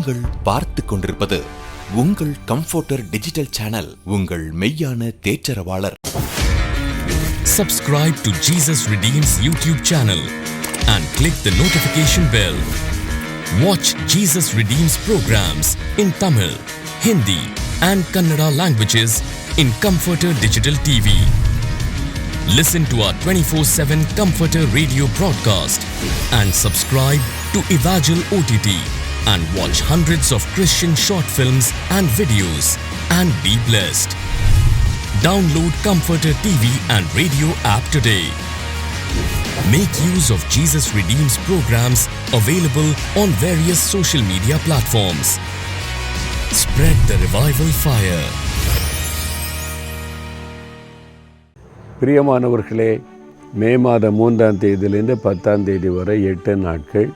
நீங்கள் பார்த்து கொண்டிருப்பது உங்கள் கம்ஃபர்டர் டிஜிட்டல் சேனல், உங்கள் மெய்யான தேற்றரவாளர். Subscribe to Jesus Redeems YouTube channel and click the notification bell. Watch Jesus Redeems programs in Tamil, Hindi and Kannada languages in Comforter Digital TV. Listen to our 24/7 Comforter radio broadcast and subscribe to Evangel OTT and watch hundreds of Christian short films and videos and be blessed. Download Comforter TV and radio app today. Make use of Jesus Redeems programs available on various social media platforms. Spread the revival fire. பிரியமானவர்களே, மே மாதம் 3ஆம் தேதியிலிருந்து 10ஆம் தேதி வரை 8 நாட்கள்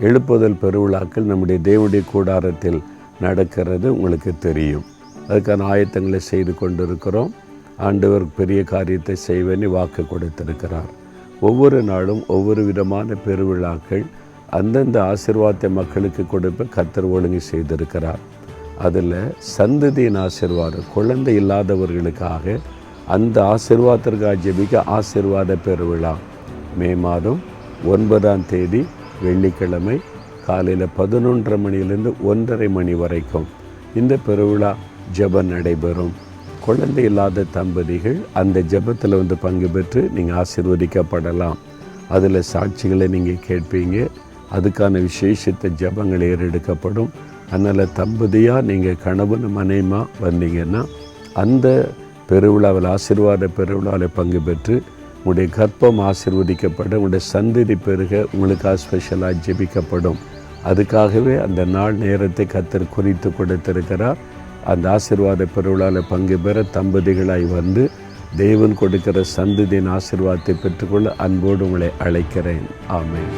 எழுப்புதல் பெருவிழாக்கள் நம்முடைய தேவனுடைய கூடாரத்தில் நடக்கிறது உங்களுக்கு தெரியும். அதுக்கான ஆயத்தங்களை செய்து கொண்டிருக்கிறோம். ஆண்டவர் பெரிய காரியத்தை செய்வேன்னு வாக்கு கொடுத்திருக்கிறார். ஒவ்வொரு நாளும் ஒவ்வொரு விதமான பெருவிழாக்கள் அந்தந்த ஆசீர்வாதத்தை மக்களுக்கு கொடுப்ப கர்த்தர் ஒழுங்கு செய்திருக்கிறார். அதில் சந்ததியின் ஆசீர்வாதம், குழந்தை இல்லாதவர்களுக்காக அந்த ஆசீர்வாதத்திற்காக ஜெபிக்க ஆசீர்வாத பெருவிழா மே மாதம் 9ஆம் தேதி வெள்ளிக்கிழமை காலையில் 11:30 மணியிலிருந்து 1:30 மணி வரைக்கும் இந்த பெருவிழா ஜெபம் நடைபெறும். குழந்தை இல்லாத தம்பதிகள் அந்த ஜெபத்தில் வந்து பங்கு பெற்று நீங்கள் ஆசீர்வதிக்கப்படலாம். அதில் சாட்சிகளை நீங்கள் கேட்பீங்க. அதுக்கான விசேஷித்த ஜெபங்கள் ஏறெடுக்கப்படும். அதனால் தம்பதியாக நீங்கள் கணவன் மனைவிமா வந்தீங்கன்னா அந்த பெருவிழாவில் ஆசீர்வாத பெருவிழாவில் பங்கு பெற்று உங்களுடைய கர்ப்பம் ஆசீர்வதிக்கப்படும், உங்களுடைய சந்ததி பெருக உங்களுக்காக ஸ்பெஷலாக ஜெபிக்கப்படும். அதுக்காகவே அந்த நாள் நேரத்தை கர்த்தர் குறித்து கொடுத்திருக்கிறார். அந்த ஆசீர்வாத பெருவிழாவில் பங்கு பெற தம்பதிகளாய் வந்து தேவன் கொடுக்கிற சந்ததியின் ஆசீர்வாதத்தை பெற்றுக்கொள்ள அன்போடு உங்களை அழைக்கிறேன். ஆமென்.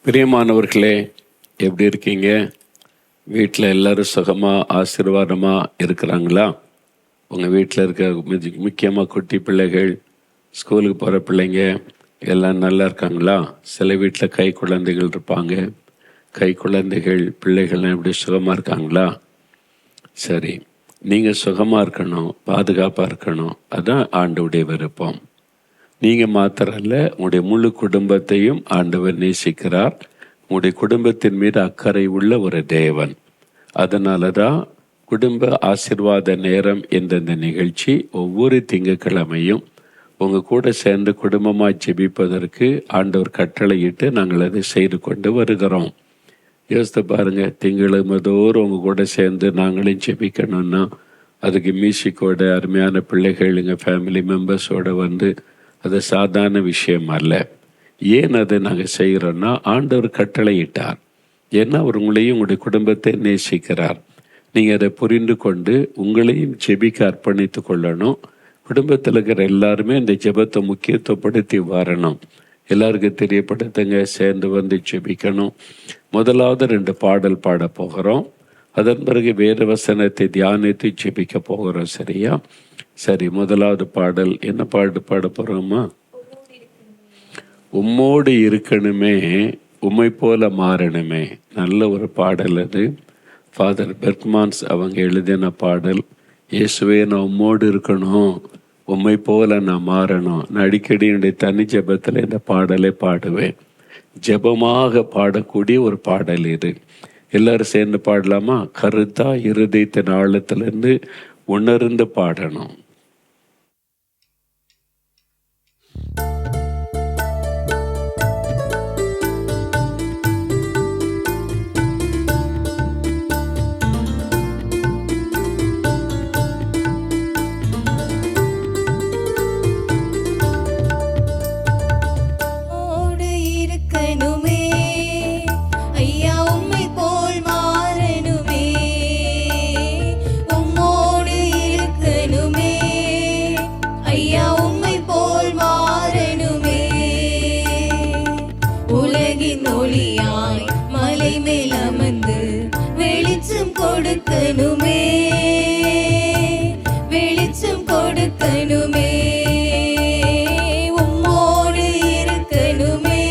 பிரியமானவர்களே, எப்படி இருக்கீங்க? வீட்டில் எல்லோரும் சுகமாக ஆசீர்வாதமாக இருக்கிறாங்களா? உங்கள் வீட்டில் இருக்க முக்கியமாக குட்டி பிள்ளைகள், ஸ்கூலுக்கு போகிற பிள்ளைங்க எல்லாம் நல்லா இருக்காங்களா? சில வீட்டில் கை குழந்தைகள் இருப்பாங்க. கை குழந்தைகள் பிள்ளைகள்லாம் எப்படி சுகமாக இருக்காங்களா? சரி, நீங்கள் சுகமாக இருக்கணும், பாதுகாப்பாக இருக்கணும். அதுதான் ஆண்டவருடைய விருப்பம். நீங்கள் மாத்திரம் இல்லை, உங்களுடைய முழு குடும்பத்தையும் ஆண்டவர் நேசிக்கிறார். உங்களுடைய குடும்பத்தின் மீது அக்கறை உள்ள ஒரு தேவன். அதனால தான் குடும்ப ஆசீர்வாத நேரம் என்ற இந்த நிகழ்ச்சி ஒவ்வொரு திங்கட்கிழமையும் உங்கள் கூட சேர்ந்து குடும்பமாக ஜெபிப்பதற்கு ஆண்டவர் கட்டளையிட்டு நாங்கள் அதை செய்து கொண்டு வருகிறோம். யோசித்து பாருங்கள், திங்கட்கிழமை தோறும் உங்கள் கூட சேர்ந்து நாங்களும் ஜெபிக்கணும்னா அதுக்கு மியூசிக்கோட அருமையான பிள்ளைகள் எங்கள் ஃபேமிலி மெம்பர்ஸோடு வந்து அது சாதாரண விஷயம் அல்ல. ஏன் அதை நாங்கள் செய்கிறோன்னா ஆண்டவர் கட்டளையிட்டார். ஏன்னா அவர் உங்களையும் உங்களுடைய குடும்பத்தை நேசிக்கிறார். நீங்கள் அதை புரிந்து கொண்டு உங்களையும் ஜெபிக்க அர்ப்பணித்து கொள்ளணும். குடும்பத்தில் இருக்கிற எல்லாருமே இந்த ஜெபத்தை முக்கியத்துவப்படுத்தி வரணும். எல்லாருக்கும் தெரியப்படுத்துங்க, சேர்ந்து வந்து ஜெபிக்கணும். முதலாவது 2 பாடல் பாட போகிறோம். அதன் பிறகு வேத வசனத்தை தியானித்து ஜெபிக்க போகிறோம். சரியா? சரி, முதலாவது பாடல் என்ன பாட போகிறோமா? உம்மோடு இருக்கணுமே, உம்மை போல மாறணுமே. நல்ல ஒரு பாடல் அது. ஃபாதர் பெர்க்மான்ஸ் அவங்க எழுதின பாடல். இயேசுவே, நான் உம்மோடு இருக்கணும், உம்மை போல நான் மாறணும். நான் அடிக்கடி என்னுடைய தனி ஜெபத்தில் இந்த பாடலை பாடுவேன். ஜெபமாக பாடக்கூடிய ஒரு பாடல் இது. எல்லாரும் சேர்ந்து பாடலாமா? கருத்தா இருதயத்தின் ஆழத்திலிருந்து உணர்ந்து பாடணும். இருக்கணுமே, வெளிச்சம் கொடுக்கணுமே, உம்மோடு இருக்கணுமே,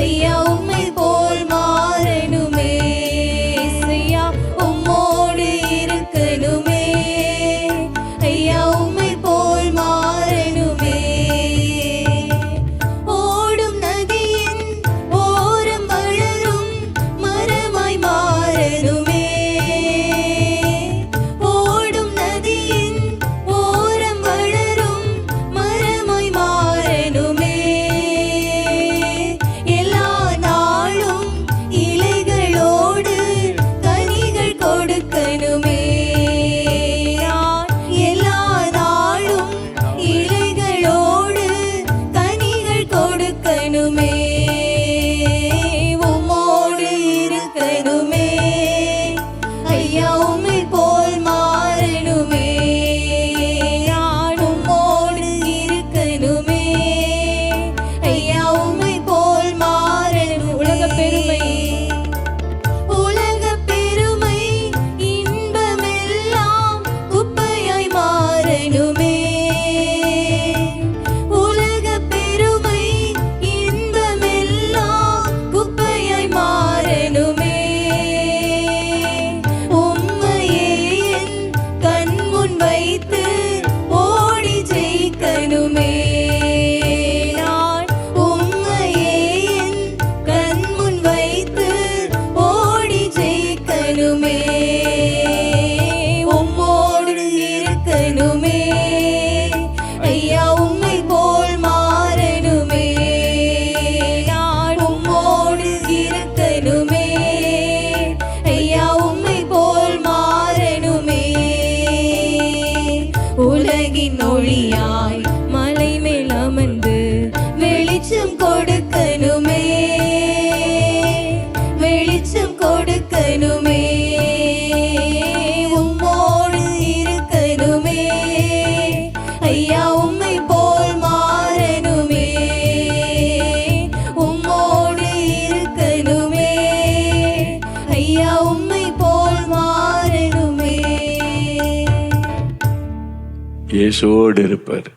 ஐயா உம்மை போல் மாறணுமே, ஐயா உம்மோடு இருக்கணுமே, ஐயா உம்மை போல் மாறணுமே. ஓடும் நதியின் ஓரம் வளரும் மரமாய் மாறணுமே, ஓடும் நதியின் ஓரம் வளரும் மரமாய் மாறணுமே, எல்லா நாளும் இலைகளோடு கனிகள் கொடுக்கணுமே, எல்லா நாளும் இலைகளோடு கனிகள் கொடுக்கணுமே, உம்மோடு இருக்கணுமே, ஐயா உம்மை போல் மாறணுமே, உம்மோடு இருக்கணுமே, ஐயா உம்மை போல் மாறணும். உலகப் பெருமை இன்பமெல்லாம் குப்பையாய் மாறணுமே, உலகப் பெருமை இன்பமெல்லாம் குப்பையாய் மாறணுமே, உம்மையே என் கண்முன் வைத்து ஓடி ஜெயிக்கணுமே, நான் உம்மையே என் கண்முன் வைத்து ஓடி ஜெயிக்கணுமே, உம்மோடு இருக்கணுமே, ஐயா உம்மை போல் மாறணுமே, நான் உம்மோடு இருக்கணுமே, ஐயா உம்மை போல் மாறணுமே. உலகின் ஒளியாய் மலை மேல் அமர்ந்து வெளிச்சம் கொடுக்கணுமே, வெளிச்சம் கொடுக்கணுமே, உம்மோடு இருக்கணுமே, ஐயா உம்மை போல் மாறணுமே, உம்மோடு இருக்கணுமே, ஐயா உம்மை போல் மாறணுமே. இயேசுவோடு இருப்பார்.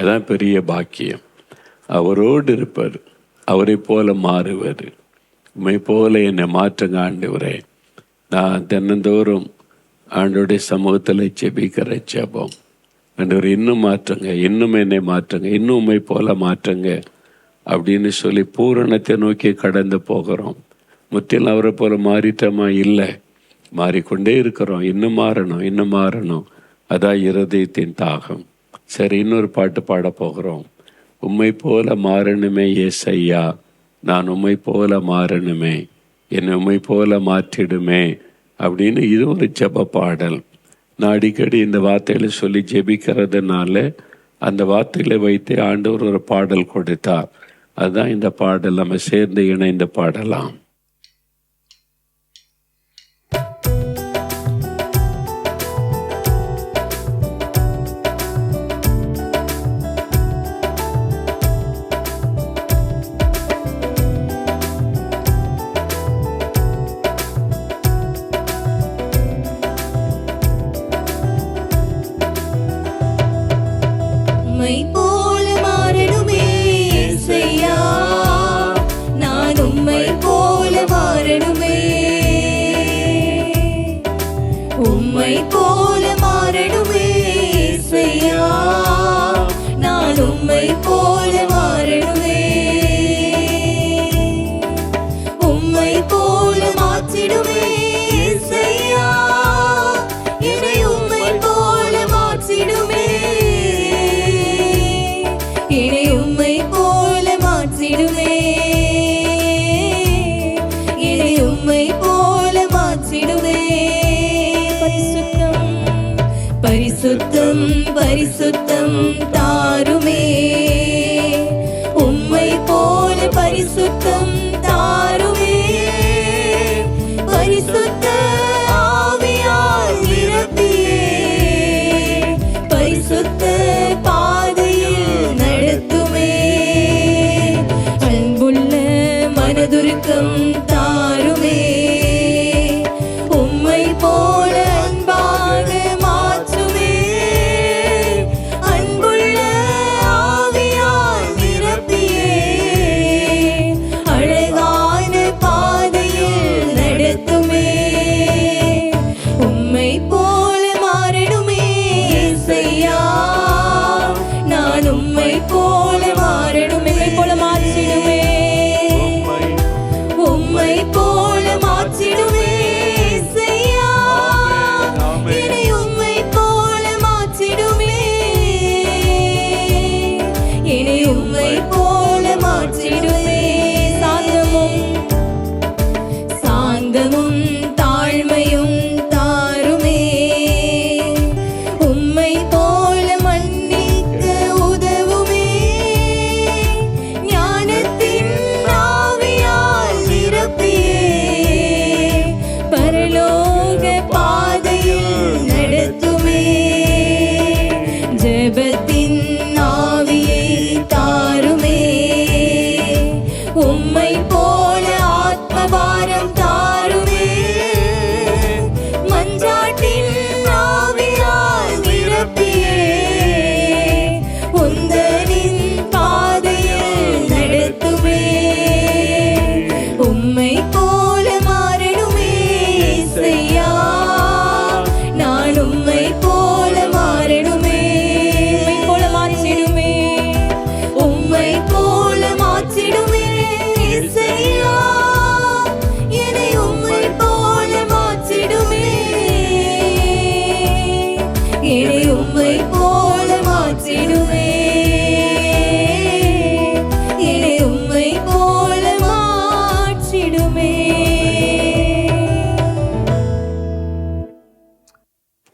அதான் பெரிய பாக்கியம். அவரோடு இருப்பார், அவரை போல மாறுவார். உம்மை போல என்னை மாற்றுங்க ஆண்டவரே. நான் தினந்தோறும் ஆண்டோடைய சமூகத்தில் ஜெபிக்கிற ஜெபம், ஆண்டவர் இன்னும் மாற்றுங்க, இன்னும் என்னை மாற்றுங்க, இன்னும் உம்மை போல மாற்றுங்க அப்படின்னு சொல்லி பூரணத்தை நோக்கி கடந்து போகிறோம். முற்றிலும் அவரை போல மாறிட்டோமா? இல்லை, மாறிக்கொண்டே இருக்கிறோம். இன்னும் மாறணும், இன்னும் மாறணும். அதான் இருதயத்தின் தாகம். சரி, இன்னொரு பாட்டு பாட போகிறோம். உம்மை போல மாறணுமே ஏசையா, நான் உம்மை போல மாறணுமே, என்னை உம்மை போல மாற்றிடுமே அப்படின்னு இது ஒரு ஜெப பாடல். நான் அடிக்கடி இந்த வார்த்தைகளை சொல்லி ஜெபிக்கிறதுனால அந்த வார்த்தைகளை வைத்து ஆண்டவர் ஒரு பாடல் கொடுத்தார். அதுதான் இந்த பாடல். நம்ம சேர்ந்து இணைந்து பாடலாம். உம்மை போல மாறணுமே ஏசையா, நான் உம்மை போல மாறணுமே, உம்மை போல மாறணுமே ஏசையா, நான் உம்மை போல மாறணுமே, உம்மை போல மாற்றிடுமே ஏசையா, என்னை உம்மை போல மாற்றிடுமே, என்னை உம்மை போல மாற்றிடுமே, என்னை உம்மை போல மாற்றிடுமே. பரிசுத்தம் பரிசுத்தம் பரிசுத்தம் தாருமே, உம்மை போல பரிசுத்தம் தாருமே, பரிசுத்த ஆவியால் நிரப்பியே பரிசுத்த பாதையில் நடத்துமே, அன்புள்ள மனதுருக்கம் தாருமே, உம்மை போல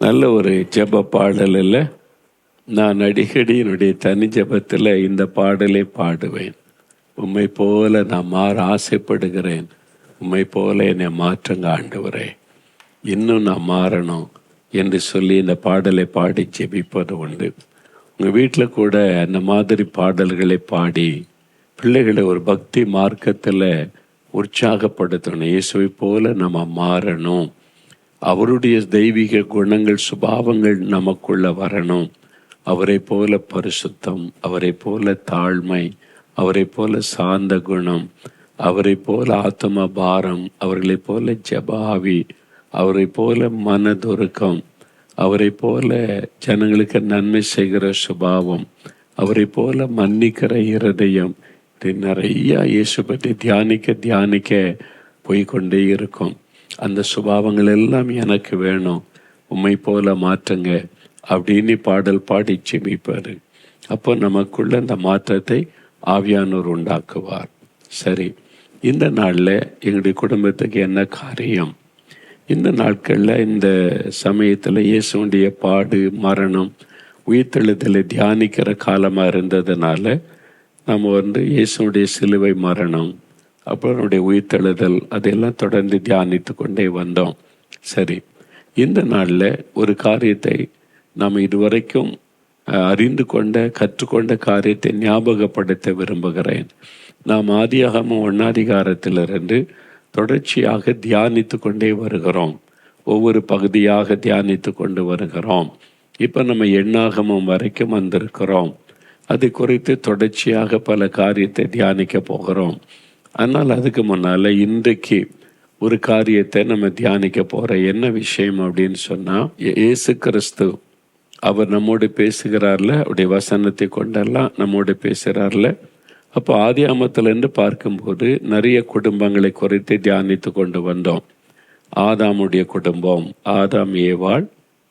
நல்ல ஒரு ஜெப பாடல் இல்லை? நான் அடிக்கடி என்னுடைய தனி ஜெபத்தில் இந்த பாடலை பாடுவேன். உம்மை போல நான் மாற ஆசைப்படுகிறேன், உம்மை போல என்னை மாற்றுங்க ஆண்டவரே, இன்னும் நான் மாறணும் என்று சொல்லி இந்த பாடலை பாடி ஜெபிப்பது உண்டு. உங்கள் வீட்டில் கூட அந்த மாதிரி பாடல்களை பாடி பிள்ளைகளை ஒரு பக்தி மார்க்கத்தில் உற்சாகப்படுத்தணும். இயேசுவை போல நம்ம மாறணும், அவருடைய தெய்வீக குணங்கள் சுபாவங்கள் நமக்குள்ள வரணும். அவரை போல பரிசுத்தம், அவரை போல தாழ்மை, அவரை போல சாந்த குணம், அவரை போல ஆத்ம பாரம், அவர்களை போல ஜபாவி, அவரை போல மனதுருக்கம், அவரை போல ஜனங்களுக்கு நன்மை செய்கிற சுபாவம், அவரை போல மன்னிக்கிற இருதயம். இது நிறைய இயேசு பற்றி தியானிக்க போய்கொண்டே இருக்கும். அந்த சுபாவங்கள் எல்லாம் எனக்கு வேணும், உம்மை போல மாற்றுங்க அப்படின்னு பாடல் பாடி ஜெபிப்பார். அப்போ நமக்குள்ள அந்த மாற்றத்தை ஆவியானவர் உண்டாக்குவார். சரி, இந்த நாளில் எங்களுடைய குடும்பத்துக்கு என்ன காரியம்? இந்த நாட்களில் இந்த சமயத்தில் இயேசுடைய பாடு, மரணம், உயிர்த்தெழுதலை தியானிக்கிற காலமாக இருந்ததுனால நம்ம இயேசுடைய சிலுவை மரணம், அப்புறம் அவருடைய உயிர்த்தெழுதல், அதெல்லாம் தொடர்ந்து தியானித்து கொண்டே வந்தோம். சரி, இந்த நாளில் ஒரு காரியத்தை நாம் இதுவரைக்கும் அறிந்து கொண்ட கற்றுக்கொண்ட காரியத்தை ஞாபகப்படுத்த விரும்புகிறேன். நாம் ஆதியாகமம் 1 தொடர்ச்சியாக தியானித்து கொண்டே வருகிறோம். ஒவ்வொரு பகுதியாக தியானித்து கொண்டு வருகிறோம். இப்போ நம்ம எண்ணாகமம் வரைக்கும் வந்திருக்கிறோம். அது குறித்து தொடர்ச்சியாக பல காரியத்தை தியானிக்க போகிறோம். ஆனால் அதுக்கு முன்னால் இன்றைக்கு ஒரு காரியத்தை நம்ம தியானிக்க போகிற என்ன விஷயம் அப்படின்னு சொன்னால், இயேசு கிறிஸ்து அவர் நம்மோடு பேசுகிறார்ல, அவருடைய வசனத்தை கொண்டெல்லாம் நம்மோடு பேசுகிறார்ல. அப்போ ஆதியாமத்திலிருந்து பார்க்கும்போது நிறைய குடும்பங்களை குறித்து தியானித்து கொண்டு வந்தோம். ஆதாமுடைய குடும்பம், ஆதாம் ஏவாள்,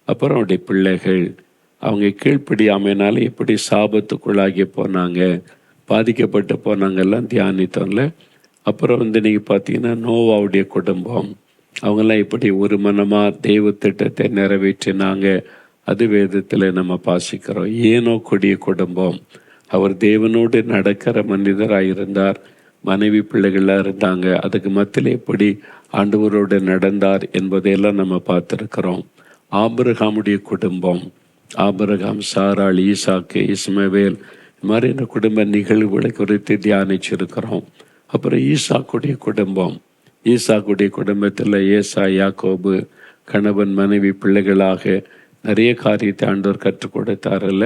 அப்புறம் அவருடைய பிள்ளைகள், அவங்க கீழ்ப்படியாமையினால எப்படி சாபத்துக்குள்ளாகி போனாங்க, பாதிக்கப்பட்டு போனாங்கெல்லாம் தியானித்தோம்ல. அப்புறம் நீங்கள் பார்த்தீங்கன்னா நோவாவுடைய குடும்பம், அவங்கெல்லாம் எப்படி ஒரு மனமாக தெய்வ திட்டத்தை நிறைவேற்றினாங்க, அது வேதத்தில் நம்ம வாசிக்கிறோம். ஏனோக்குடைய குடும்பம், அவர் தேவனோடு நடக்கிற மனிதராக இருந்தார், மனைவி பிள்ளைகளாக இருந்தாங்க, அதுக்கு மத்தியில் எப்படி ஆண்டவரோடு நடந்தார் என்பதையெல்லாம் நம்ம பார்த்துருக்கிறோம். ஆபிரகாமுடைய குடும்பம், ஆபிரகாம், சாராள், ஈசாக்கு, இஸ்மவேல், இது மாதிரி இந்த குடும்ப நிகழ்வுகளை குறித்து தியானிச்சிருக்கிறோம். அப்புறம் ஈசாக்குடைய குடும்பம், ஈசாக்குடைய குடும்பத்தில் ஏசா, யாக்கோபு, கணவன் மனைவி பிள்ளைகளாக நிறைய காரியத்தை ஆண்டவர் கற்றுக் கொடுத்தாரல்ல.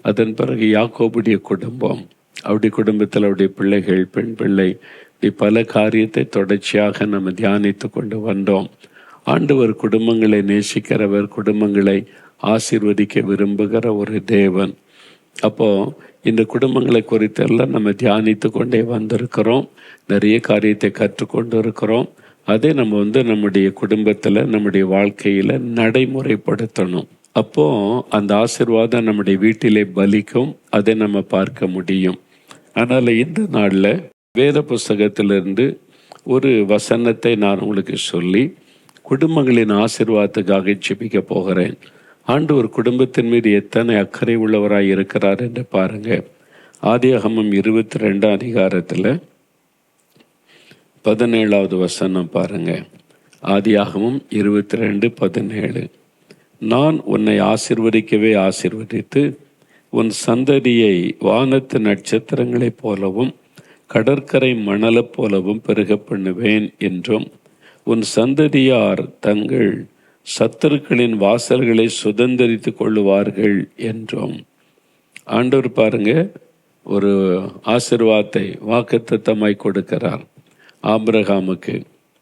அதன் பிறகு யாக்கோபுடைய குடும்பம், அவருடைய குடும்பத்தில் அவருடைய பிள்ளைகள், பெண் பிள்ளை, இப்படி பல காரியத்தை தொடர்ச்சியாக நம்ம தியானித்து கொண்டு வந்தோம். ஆண்டவர் குடும்பங்களை நேசிக்கிறவர், குடும்பங்களை ஆசீர்வதிக்க விரும்புகிற ஒரு தேவன். அப்போ இந்த குடும்பங்களை குறித்தெல்லாம் நம்ம தியானித்து கொண்டே வந்திருக்கிறோம். நிறைய காரியத்தை கற்றுக்கொண்டு இருக்கிறோம். அதை நம்ம நம்முடைய குடும்பத்தில், நம்முடைய வாழ்க்கையில் நடைமுறைப்படுத்தணும். அப்போ அந்த ஆசீர்வாதம் நம்முடைய வீட்டிலே பலிக்கும், அதை நம்ம பார்க்க முடியும். அதனால் இந்த நாளில் வேத புஸ்தகத்திலிருந்து ஒரு வசனத்தை நான் உங்களுக்கு சொல்லி குடும்பங்களின் ஆசீர்வாதத்துக்காக ஜெபிக்க போகிறேன். ஆண்டவர் குடும்பத்தின் மீது எத்தனை அக்கறை உள்ளவராய் இருக்கிறார் என்று பாருங்க. ஆதியாகமம் 22 17 வசனம் பாருங்க. ஆதியாகமம் 22:17. நான் உன்னை ஆசீர்வதிக்கவே ஆசீர்வதித்து உன் சந்ததியை வானத்து நட்சத்திரங்களைப் போலவும் கடற்கரை மணலைப் போலவும் பெருக பண்ணுவேன் என்றும் உன் சந்ததியார் தங்கள் சத்துருக்களின் வாசல்களை சுதந்திரித்து கொள்ளுவார்கள் என்றும். ஆண்டவர் பாருங்க, ஒரு ஆசீர்வாதத்தை வாக்குத்தத்தமாய் கொடுக்கிறார் ஆபிரகாமுக்கு.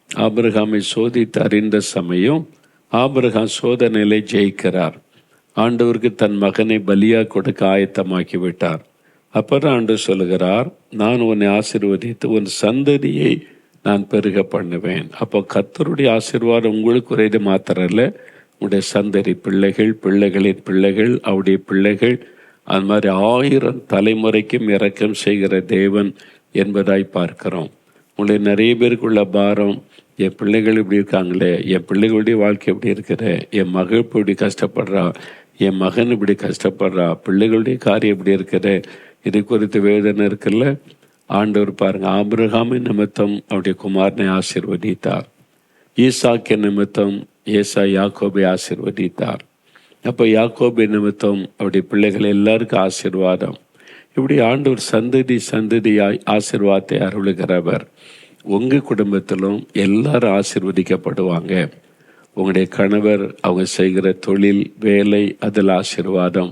ஆபிரகாமை சோதித்து அறிந்த சமயம் ஆபிரகாம் சோதனையிலே ஜெயிக்கிறார். ஆண்டவருக்கு தன் மகனை பலியாக கொடுக்க ஆயத்தமாக்கி விட்டார். அப்புறம் ஆண்டவர் சொல்லுகிறார், நான் உன்னை ஆசீர்வதித்து உன் சந்ததியை நான் பெருக பண்ணுவேன். அப்போ கர்த்தருடைய ஆசீர்வாதம் உங்களுக்கு ஒரே மாத்திரல்ல, உங்களுடைய சந்ததி, பிள்ளைகள், பிள்ளைகளின் பிள்ளைகள், அவருடைய பிள்ளைகள், அது மாதிரி 1000 தலைமுறைக்கும் இரக்கம் செய்கிற தேவன் என்பதாய் பார்க்கிறோம். உங்களை நிறைய பேருக்குள்ள பாரம், என் பிள்ளைகள் இப்படி இருக்காங்களே, என் பிள்ளைகளுடைய வாழ்க்கை எப்படி இருக்கிற, என் மகள் இப்படி கஷ்டப்படுறா, என் மகன் இப்படி கஷ்டப்படுறா, பிள்ளைகளுடைய காரியம் எப்படி இருக்கிற, இது குறித்து வேதனை இருக்குல்ல. ஆண்டவர் பாருங்க, ஆபிரகாமின் நிமித்தம் அவருடைய குமாரனை ஆசீர்வதித்தார். ஈசாக்கு நிமித்தம் யாக்கோபை ஆசீர்வதித்தார். அப்போ யாக்கோபு நிமித்தம் அவருடைய பிள்ளைகள் எல்லாருக்கும் ஆசீர்வாதம். இப்படி ஆண்டவர் சந்ததி சந்ததியாய் ஆசீர்வாதத்தை அருளுகிறவர். உங்கள் குடும்பத்திலும் எல்லாரும் ஆசீர்வதிக்கப்படுவாங்க. உங்களுடைய கணவர் அவங்க செய்கிற தொழில் வேலை அதில் ஆசீர்வாதம்.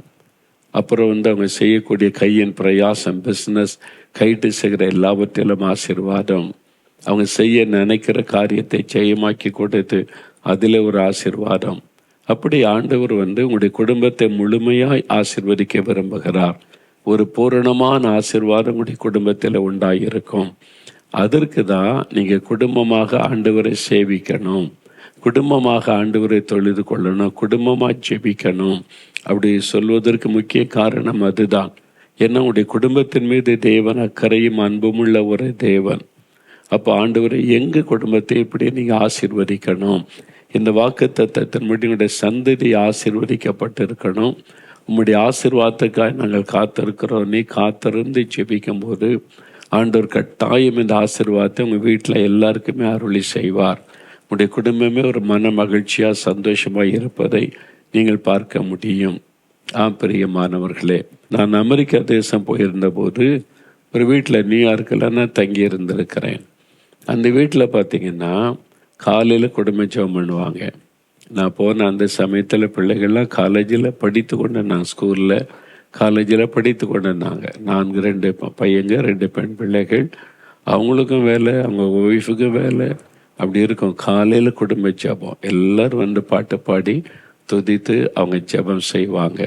அப்புறம் அவங்க செய்யக்கூடிய கையின் பிரயாசம் பிஸ்னஸ் கைட்டு செய்கிற எல்லாவற்றிலும் ஆசீர்வாதம். அவங்க செய்ய நினைக்கிற காரியத்தை ஜெயமாக்கி கொடுத்து அதில் ஒரு ஆசீர்வாதம். அப்படி ஆண்டவர் உங்களுடைய குடும்பத்தை முழுமையாய் ஆசீர்வதிக்க விரும்புகிறார். ஒரு பூரணமான ஆசீர்வாதம் உங்களுடைய குடும்பத்தில் உண்டாயிருக்கும். அதற்கு தான் நீங்கள் குடும்பமாக ஆண்டவரை சேவிக்கணும், குடும்பமாக ஆண்டவரை தொழுது கொள்ளணும், குடும்பமாக ஜெபிக்கணும். அப்படி சொல்வதற்கு முக்கிய காரணம் அதுதான். ஏன்னா உங்களுடைய குடும்பத்தின் மீது தேவன் அக்கறையும் அன்பும் உள்ள ஒரு தேவன். அப்போ ஆண்டவரை எங்கள் குடும்பத்தை இப்படி நீங்கள் ஆசீர்வதிக்கணும். இந்த வாக்குத்தத்தத்தின்படி உங்களுடைய சந்ததி ஆசீர்வதிக்கப்பட்டிருக்கணும். உம்முடைய ஆசீர்வாதத்துக்காக நாங்கள் காத்திருக்கிறோம். நீ காத்திருந்து ஜெபிக்கும் போது ஆண்டவர் கட்டாயம் இந்த ஆசீர்வாதத்தை உங்கள் வீட்டில் எல்லாருக்குமே அருளி செய்வார். உங்களுடைய குடும்பமே ஒரு மன மகிழ்ச்சியாக சந்தோஷமாக இருப்பதை நீங்கள் பார்க்க முடியும். பிரியமானவர்களே, நான் அமெரிக்கா தேசம் போயிருந்த போது ஒரு வீட்டில் நியூயார்க்கில் நான் தங்கி இருந்திருக்கிறேன். அந்த வீட்டில் பார்த்தீங்கன்னா காலையில் குடும்ப ஜெபம் பண்ணுவாங்க. நான் போன அந்த சமயத்தில் பிள்ளைகள்லாம் காலேஜில் படித்து கொண்டு நான் ஸ்கூலில் காலேஜில் படித்து கொண்டு இருந்தாங்க. 2 பையங்க 2 பெண் பிள்ளைகள். அவங்களுக்கும் வேலை, அவங்க ஒய்ஃபுக்கும் வேலை. அப்படி இருக்கும். காலையில் குடும்ப ஜெபம் எல்லோரும் பாட்டு பாடி துதித்து அவங்க ஜெபம் செய்வாங்க.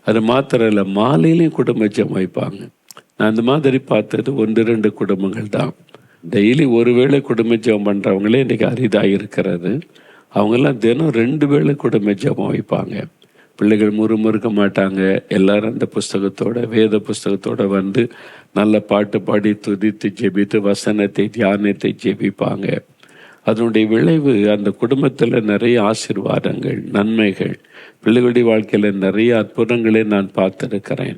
அது மாத்திரம் இல்லை, மாலையிலையும் குடும்ப ஜெபம் வைப்பாங்க. நான் அந்த மாதிரி பார்த்தது 1-2 குடும்பங்கள் தான். டெய்லி ஒரு வேளை குடும்ப ஜெபம் பண்ணுறவங்களே இன்றைக்கி அரிதாக இருக்கிறது. அவங்கெல்லாம் தினம் 2 வேளை குடும்ப ஜெபம் வைப்பாங்க. பிள்ளைகள் முறுமுறுக்க மாட்டாங்க. எல்லாரும் அந்த புஸ்தகத்தோட வேத புஸ்தகத்தோட நல்ல பாட்டு பாடி துதித்து ஜெபித்து வசனத்தை தியானத்தை ஜெபிப்பாங்க. அதனுடைய விளைவு அந்த குடும்பத்தில் நிறைய ஆசீர்வாதங்கள் நன்மைகள், பிள்ளைகளுடைய வாழ்க்கையில் நிறைய அற்புதங்களை நான் பார்த்துருக்கிறேன்.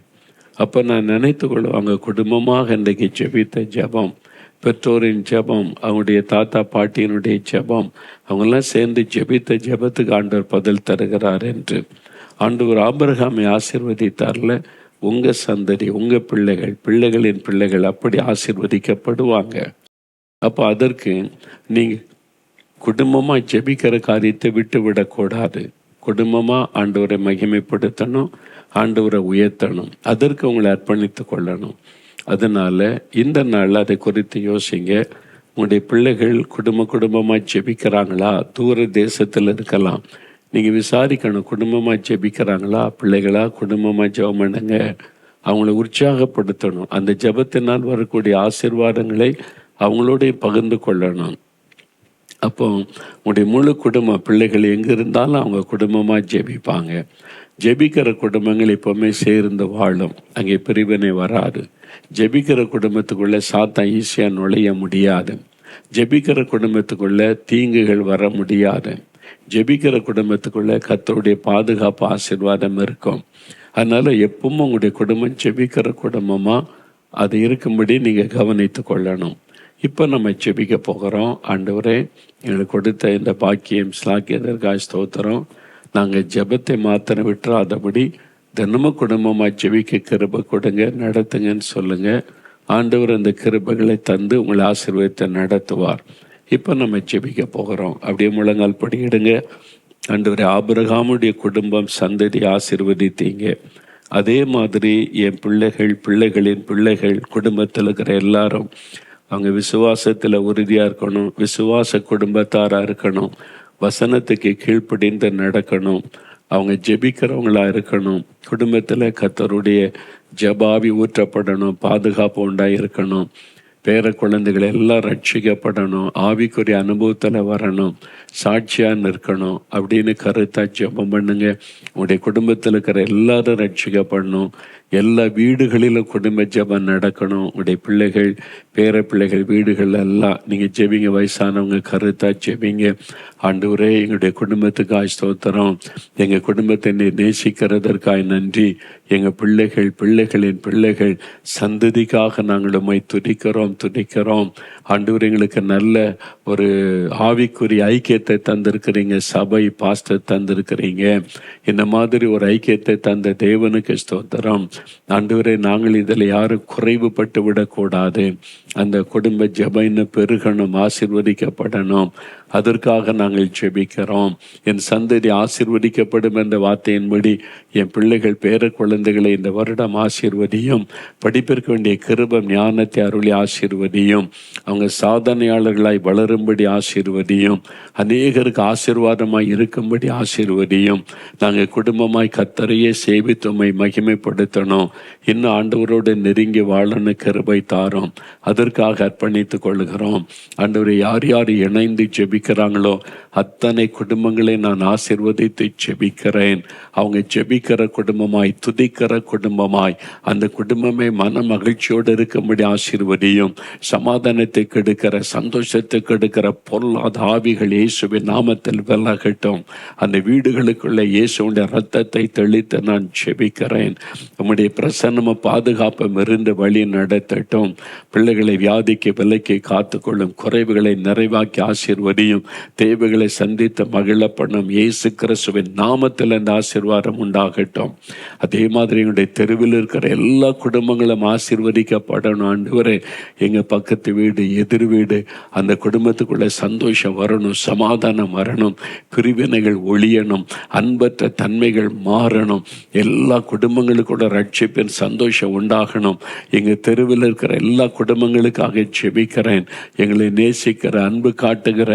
அப்போ நான் நினைத்து கொள்வாங்க, குடும்பமாக இன்றைக்கு ஜெபித்த ஜெபம், பெற்றோரின் ஜெபம், அவங்களுடைய தாத்தா பாட்டியினுடைய ஜெபம், அவங்கெல்லாம் சேர்ந்து ஜெபித்த ஜெபத்துக்கு ஆண்டவர் பதில் தருகிறார் என்று. ஆண்டவர் ஆபிரகாமை ஆசீர்வதித்தார்ல, உங்கள் சந்ததி உங்கள் பிள்ளைகள் பிள்ளைகளின் பிள்ளைகள் அப்படி ஆசீர்வதிக்கப்படுவாங்க. அப்போ அதற்கு நீங்கள் குடும்பமாக ஜெபிக்கிற காரியத்தை விட்டு விடக்கூடாது. குடும்பமாக ஆண்டவரை மகிமைப்படுத்தணும், ஆண்டவரை உயர்த்தணும், அதற்கு உங்களை அர்ப்பணித்து கொள்ளணும். அதனால் இந்த நாளில் அதை குறித்து யோசிங்க. உங்களுடைய பிள்ளைகள் குடும்பமாக ஜெபிக்கிறாங்களா? தூர தேசத்தில் இருக்கலாம், நீங்கள் விசாரிக்கணும். குடும்பமாக ஜெபிக்கிறாங்களா? பிள்ளைகளா குடும்பமாக ஜெபம் பண்ணுங்க. அவங்கள உற்சாகப்படுத்தணும். அந்த ஜெபத்தினால் வரக்கூடிய ஆசீர்வாதங்களை அவங்களோடைய பகிர்ந்து கொள்ளணும். அப்போ உங்களுடைய முழு குடும்ப பிள்ளைகள் எங்கே இருந்தாலும் அவங்க குடும்பமாக ஜெபிப்பாங்க. ஜெபிக்கிற குடும்பங்கள் எப்போவுமே சேர்ந்து வாழும். அங்கே பிரிவினை வராது. ஜெபிக்கிற குடும்பத்துக்குள்ளே சாத்தான் ஈஸியாக நுழைய முடியாது. ஜெபிக்கிற குடும்பத்துக்குள்ளே தீங்குகள் வர முடியாது. ஜெபிக்கிற குடும்பத்துக்குள்ளே கர்த்தருடைய பாதுகாப்பு ஆசீர்வாதம் இருக்கும். அதனால் எப்பவும் உங்களுடைய குடும்பம் ஜெபிக்கிற குடும்பமாக அது இருக்கும்படி நீங்கள் கவனித்து கொள்ளணும். இப்போ நம்ம ஜெபிக்க போகிறோம். ஆண்டவரே, எங்களுக்கு கொடுத்த இந்த பாக்கியம் ஸ்லாக்கியதற்காக ஸ்தோத்திரம். நாங்கள் ஜெபத்தை மாத்திரம் விட்டுறாதபடி தினமும் குடும்பமாக ஜெபிக்க கிருபை கொடுங்க, நடத்துங்கன்னு சொல்லுங்கள். ஆண்டவர் அந்த கிருபைகளை தந்து உங்களை ஆசீர்வாதத்தை நடத்துவார். இப்போ நம்ம ஜெபிக்க போகிறோம். அப்படியே முழங்கால் படியிடுங்க. ஆண்டவரே, ஆபிரகாமுடைய குடும்பம் சந்ததி ஆசீர்வதித்தீங்க. அதே மாதிரி என் பிள்ளைகள் பிள்ளைகளின் பிள்ளைகள் குடும்பத்தில் இருக்கிற எல்லாரும் அவங்க விசுவாசத்தில் உறுதியாக இருக்கணும், விசுவாச குடும்பத்தாராக இருக்கணும், வசனத்துக்கு கீழ்ப்படிந்து நடக்கணும், அவங்க ஜெபிக்கிறவங்களா இருக்கணும், குடும்பத்தில் கர்த்தருடைய ஜெபாவி ஊற்றப்படணும், பாதுகாப்பு உண்டாக இருக்கணும். பேர குழந்தைகள் எல்லாம் ரட்சிக்கப்படணும், ஆவிக்குரிய அனுபவத்தில் வரணும், சாட்சியாக நிற்கணும் அப்படின்னு கருத்தா ஜெபம் பண்ணுங்க. உங்களுடைய குடும்பத்தில் இருக்கிற எல்லாரும் ரட்சிக்கப்படணும். எல்லா வீடுகளிலும் குடும்ப ஜெபம் நடக்கணும். உங்களுடைய பிள்ளைகள், பேர பிள்ளைகள் வீடுகள் எல்லாம் நீங்கள் ஜெபிங்க. வயசானவங்க கருத்தா ஜெபிங்க. ஆண்டவரே, எங்களுடைய குடும்பத்துக்காய் ஸ்தோத்திரம். எங்கள் குடும்பத்தை நேசிக்கிறதற்காய் நன்றி. எங்கள் பிள்ளைகள், பிள்ளைகளின் பிள்ளைகள், சந்ததிக்காக நாங்கள் உம்மை துதிக்கிறோம். ஆண்டவர், எங்களுக்கு நல்ல ஒரு ஆவிக்குரிய ஐக்கியத்தை தந்திருக்கிறீங்க. சபை பாஸ்டர் தந்திருக்கிறீங்க. இந்த மாதிரி ஒரு ஐக்கியத்தை தந்த தேவனுக்கு ஸ்தோத்திரம். ஆண்டவரே, நாங்கள் இதில் யாரும் குறைவுபட்டு விடக்கூடாது. அந்த குடும்ப ஜெபம் இன்னும் பெருகணும், ஆசீர்வதிக்கப்படணும். அதற்காக நாங்கள் ஜெபிக்கிறோம். என் சந்ததி ஆசீர்வதிக்கப்படும் என்ற வார்த்தையின்படி என் பிள்ளைகள், பேர குழந்தைகளை இந்த வருடம் ஆசீர்வதியும். படிப்பிற்கு வேண்டிய கிருபை ஞானத்தை அருளி ஆசீர்வதியும். அவங்க சாதனையாளர்களாய் வளரும்படி ஆசீர்வதியும். அநேகருக்கு ஆசீர்வாதமாய் இருக்கும்படி ஆசீர்வதியும். நாங்கள் குடும்பமாய் கர்த்தரையே சேவித்து உம்மை மகிமைப்படுத்தணும். இன்னும் ஆண்டவரோடு நெருங்கி வாழணும் கிருபை தாரும். அதற்காக அர்ப்பணித்துக் கொள்கிறோம். ஆண்டவரை, யார் யார் இணைந்து ஜெபிக்கிறாங்களோ அத்தனை குடும்பங்களை நான் ஆசீர்வதித்து ஜெபிக்கிறேன். அவங்க ஜெபிக்கிற குடும்பமாய், துதிக்கிற குடும்பமாய், அந்த குடும்பமே மன மகிழ்ச்சியோடு இருக்கும்படி ஆசீர்வதியும். சமாதானத்தை கெடுக்கிற, சந்தோஷத்தை கெடுக்கிற பொல்லாத ஆவிகள் இயேசுவின் நாமத்தில் விலகட்டும். அந்த வீடுகளுக்குள்ள இயேசுடைய இரத்தத்தை தெளித்து நான் ஜெபிக்கிறேன். உம்முடைய பிரசன்னம பாதுகாப்பும் இருந்து வழி நடத்தட்டும். பிள்ளைகளை வியாதிக்கு விலக்கி காத்துக்கொள்ளும். குறைவுகளை நிறைவாக்கி ஆசீர்வதியும். தேவைகளை சந்தித்து மகிழப்படும். இயேசு கிறிஸ்துவின் நாமத்தில் அந்த ஆசீர்வாதம் உண்டாகட்டும். அதே மாதிரி எங்களுடைய தெருவில் இருக்கிற எல்லா குடும்பங்களும் ஆசீர்வதிக்கப்படணும். ஆண்டவரே, எங்கள் பக்கத்து வீடு, எதிர் வீடு, அந்த குடும்பத்துக்குள்ள சந்தோஷம் வரணும், சமாதானம் வரணும், பிரிவினைகள் ஒழியணும், அன்பற்ற தன்மைகள் மாறணும். எல்லா குடும்பங்களுக்கூட ரட்சிப்பின் சந்தோஷம் உண்டாகணும். எங்கள் தெருவில் இருக்கிற எல்லா குடும்பங்களுக்காக ஜெபிக்கிறேன். எங்களை நேசிக்கிற, அன்பு காட்டுகிற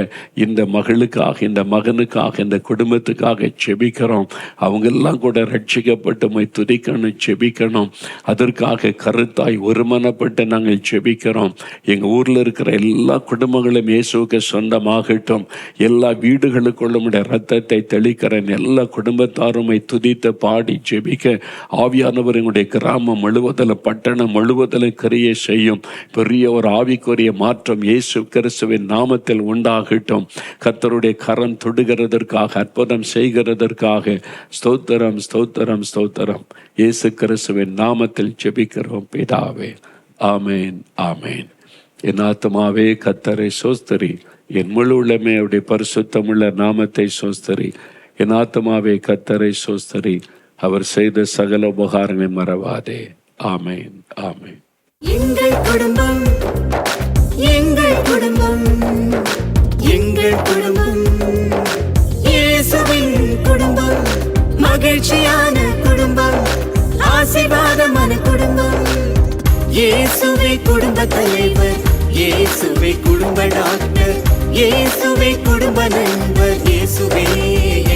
இந்த மகளுக்காக, இந்த மகனுக்காக, இந்த குடும்பத்துக்காக ஜெபிக்கிறோம். அவங்கெல்லாம் கூட ரட்சிக்கப்பட்டு உம்மை துதிக்கணும், ஜெபிக்கணும். அதற்காக கருத்தாய் ஒருமனப்பட்டு நாங்கள் ஜெபிக்கிறோம். எங்கள் ஊரில் இருக்கிற எல்லா குடும்பங்களும் இயேசுவுக்கு சொந்தமாகட்டும். எல்லா வீடுகளுக்குள்ளும் இரத்தத்தை தெளிக்கிறேன். எல்லா குடும்பத்தாருமை துதித்து பாடி ஜெபிக்க ஆவியானவர் எங்களுடைய கிராமம் முழுவதில், பட்டணம் முழுவதில் கிரியை செய்யும். பெரிய ஒரு ஆவிக்குரிய மாற்றம் இயேசு கிறிஸ்துவின் நாமத்தில் உண்டாகட்டும். கர்த்தருடைய கரம் தொடுகிறதற்காக, அற்புதம் செய்கிறதற்காக ஸ்தோத்திரம், ஸ்தோத்திரம், ஸ்தோத்திரம். இயேசு கிறிஸ்துவின் நாமத்தில் ஜெபிக்கிறோம் பிதாவே. ஆமேன், ஆமேன். என் ஆத்துமாவே கர்த்தரை சோஸ்தரி, என் முழு உள்ளமே அவருடைய பரிசுத்தமுள்ள நாமத்தை சோஸ்தரி. என் ஆத்துமாவே கர்த்தரை சோஸ்தரி, அவர் செய்த சகல உபகாரங்களை மறவாதே. ஆமேன், ஆமேன். எங்கள் குடும்பம், எங்கள் குடும்பம், எங்கள் குடும்பம், இயேசுவின் குடும்பம், மகிழ்ச்சியான குடும்பம், ஆசீர்வாதமான குடும்பம். இயேசுவே குடும்ப தலைவர், இயேசுவே குடும்ப டாக்டர், இயேசுவே குடும்ப நண்பர், இயேசுவே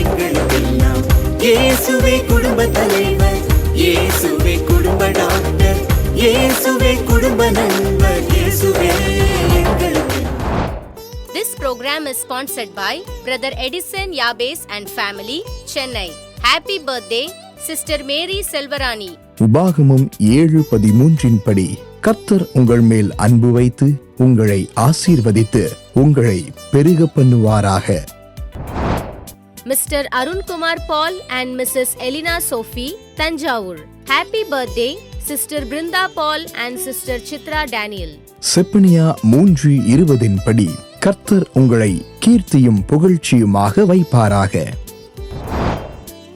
எங்களுக்கெல்லாம். இயேசுவே குடும்ப தலைவர், இயேசுவே குடும்ப டாக்டர், இயேசுவே குடும்ப நண்பர், இயேசுவே எங்களுக்கு. This program is sponsored by Brother Edison Yabes and family, Chennai. Happy birthday, Sister Mary Selvarani. உபாகமம் 7:13 படி, கர்த்தர் உங்கள் மேல் அன்பு வைத்து உங்களை ஆசீர்வதித்து உங்களை பெருக பண்ணுவாராக. Mr. Arun Kumar Paul and Mrs. Elena Sophie, Tanjavur. Happy birthday, Sister Brinda Paul and Sister Chitra Daniel. Zephaniah 3:20 படி, கர்த்தர் உங்களை கீர்த்தியும் புகழ்ச்சியுமாக வைப்பாராக.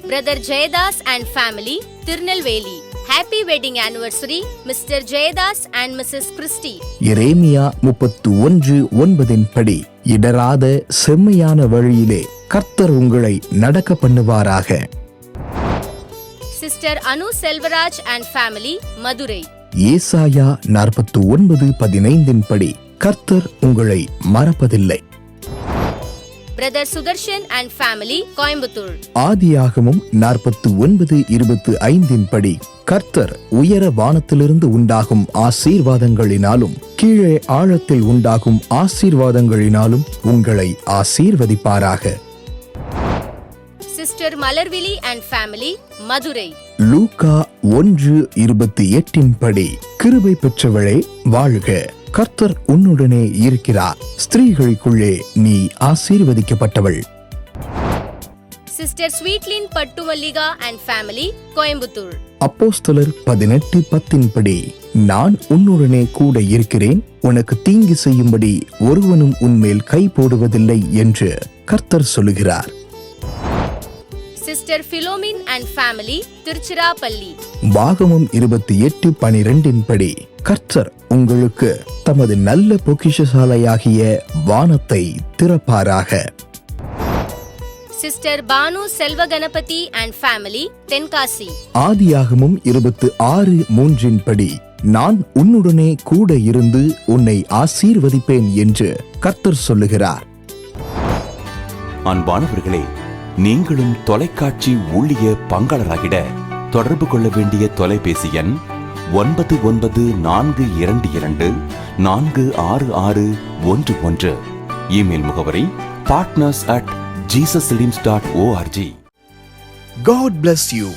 Brother Jayadas and family, Tirunelveli. Happy wedding anniversary, Mr. Jayadas and Mrs. Christy. எரேமியா 31:9 படி, இடராத செம்மையான வழியிலே கர்த்தர் உங்களை நடக்க பண்ணுவாராக. Sister Anu Selvaraj and family, Madurai. ஏசாயா 49:15 படி, கர்த்தர் உங்களை மறப்பதில்லை. Brother Sudarshan and family, Coimbatore. ஆதியாகமம் 49:25 படி கர்த்தர் உயர வானத்திலிருந்து உண்டாகும் ஆசீர்வாதங்களினாலும் கீழே ஆழத்தில் உண்டாகும் ஆசீர்வாதங்களினாலும் உங்களை ஆசீர்வதிப்பாராக. Sister Malarvizhi and family, Madurai. லூக்கா 1:28 படி கிருபை பெற்றவளே வாழ்க, கர்த்தர் உன்னுடனே இருக்கிறார், ஸ்திரீகளுக்குள்ளே நீ ஆசீர்வதிக்கப்பட்டவள். Sister Sweetlin Pattumallika and family, Coimbatore. அப்போஸ்தலர் 18:10 படி நான் உன்னுடனே கூட இருக்கிறேன், உனக்கு தீங்கு செய்யும்படி ஒருவனும் உன்மேல் கை போடுவதில்லை என்று கர்த்தர் சொல்லுகிறார். Sister Philomin and family, Tiruchirappalli. பாகமம் 28:12 படி கர்த்தர் உங்களுக்கு தமது நல்ல பொக்கிஷசாலையாகிய வானத்தை திறப்பாராக. Sister Banu Selva Ganapathi and family, Tenkasi. ஆதியாகமம் 26:3 படி நான் உன்னுடனே கூட இருந்து உன்னை ஆசீர்வதிப்பேன் என்று கர்த்தர் சொல்லுகிறார். அன்பானவர்களே, நீங்களும் தொலைக்காட்சி ஊழிய பங்காளராகிட தொடர்பு கொள்ள வேண்டிய தொலைபேசி எண் 994222466611. இமெயில் முகவரி partners@jesusredeems.org. God bless you.